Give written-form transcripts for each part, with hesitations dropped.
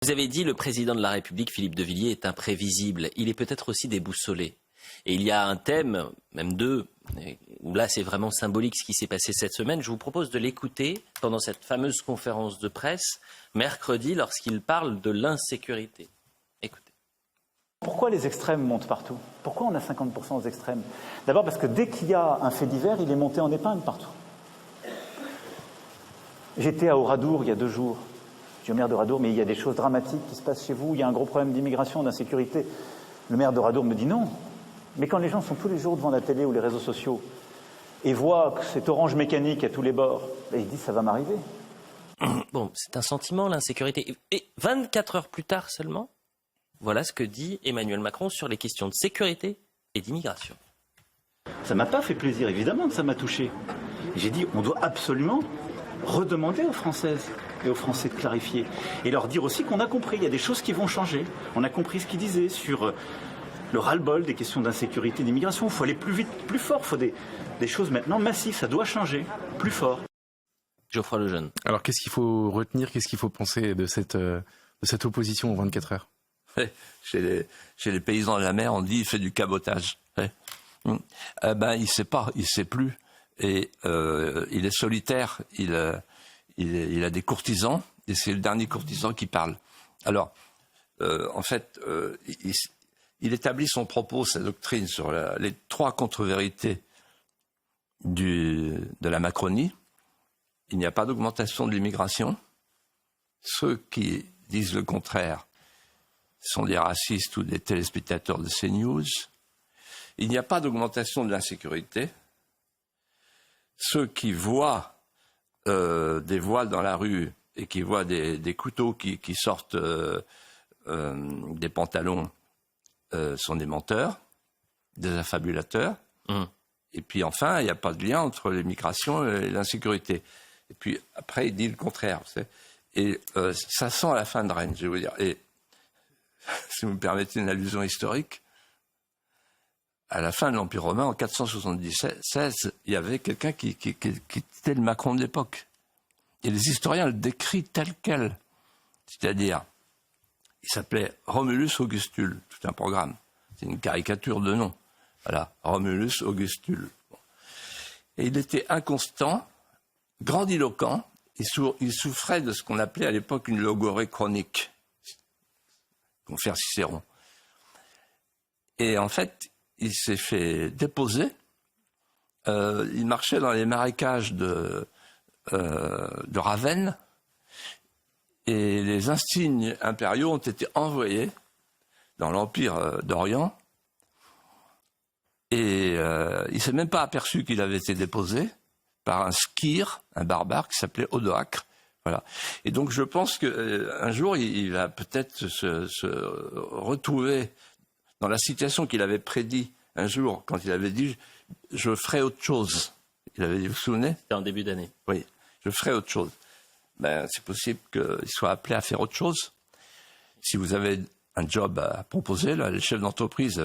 Vous avez dit le président de la République, Philippe de Villiers, est imprévisible. Il est peut-être aussi déboussolé. Et il y a un thème, même deux, où là c'est vraiment symbolique ce qui s'est passé cette semaine. Je vous propose de l'écouter pendant cette fameuse conférence de presse, mercredi, lorsqu'il parle de l'insécurité. Écoutez. Pourquoi les extrêmes montent partout? Pourquoi on a 50% aux extrêmes? D'abord parce que dès qu'il y a un fait divers, il est monté en épingle partout. J'étais à Oradour il y a 2 jours. Je suis au maire d'Oradour, mais il y a des choses dramatiques qui se passent chez vous. Il y a un gros problème d'immigration, d'insécurité. Le maire d'Oradour me dit non. Mais quand les gens sont tous les jours devant la télé ou les réseaux sociaux et voient que cette orange mécanique à tous les bords, ils disent ça va m'arriver. Bon, c'est un sentiment, l'insécurité. Et 24 heures plus tard seulement, voilà ce que dit Emmanuel Macron sur les questions de sécurité et d'immigration. Ça m'a pas fait plaisir, évidemment que ça m'a touché. J'ai dit on doit absolument redemander aux Françaises et aux Français de clarifier et leur dire aussi qu'on a compris, il y a des choses qui vont changer. On a compris ce qu'ils disaient sur le ras-le-bol des questions d'insécurité et d'immigration. Il faut aller plus vite, plus fort. Il faut des choses maintenant massives. Ça doit changer, plus fort. Geoffroy Lejeune. Alors qu'est-ce qu'il faut retenir, qu'est-ce qu'il faut penser de cette opposition aux 24 heures? Chez les paysans de la mer, on dit il fait du cabotage. Il sait pas, il sait plus. Et il est solitaire, il a des courtisans, et c'est le dernier courtisan qui parle. Alors, en fait, il établit son propos, sa doctrine sur les 3 contre-vérités de la Macronie. Il n'y a pas d'augmentation de l'immigration. Ceux qui disent le contraire sont des racistes ou des téléspectateurs de CNews. Il n'y a pas d'augmentation de l'insécurité. Ceux qui voient des voiles dans la rue et qui voient des couteaux qui sortent des pantalons sont des menteurs, des affabulateurs. Et puis enfin, il n'y a pas de lien entre l'immigration et l'insécurité. Et puis après, il dit le contraire. Vous savez. Et ça sent la fin de règne, je vais vous dire. Et si vous me permettez une allusion historique, à la fin de l'Empire romain, en 476, il y avait quelqu'un qui était le Macron de l'époque. Et les historiens le décrivent tel quel. C'est-à-dire, il s'appelait Romulus Augustule, tout un programme. C'est une caricature de nom. Voilà, Romulus Augustule. Et il était inconstant, grandiloquent, il souffrait de ce qu'on appelait à l'époque une logorrhée chronique, confère Cicéron. Et en fait, il s'est fait déposer. Il marchait dans les marécages de Ravenne et les insignes impériaux ont été envoyés dans l'Empire d'Orient et il ne s'est même pas aperçu qu'il avait été déposé par un skyre, un barbare qui s'appelait Odoacre. Voilà. Et donc je pense qu'un jour il va peut-être se retrouver dans la situation qu'il avait prédit un jour, quand il avait dit « je ferai autre chose ». Il avait dit, vous vous souvenez? C'était en début d'année. Oui, je ferai autre chose. C'est possible qu'il soit appelé à faire autre chose. Si vous avez un job à proposer, là, les chefs d'entreprise,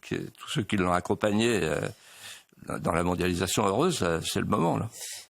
tous ceux qui l'ont accompagné dans la mondialisation heureuse, c'est le moment, là.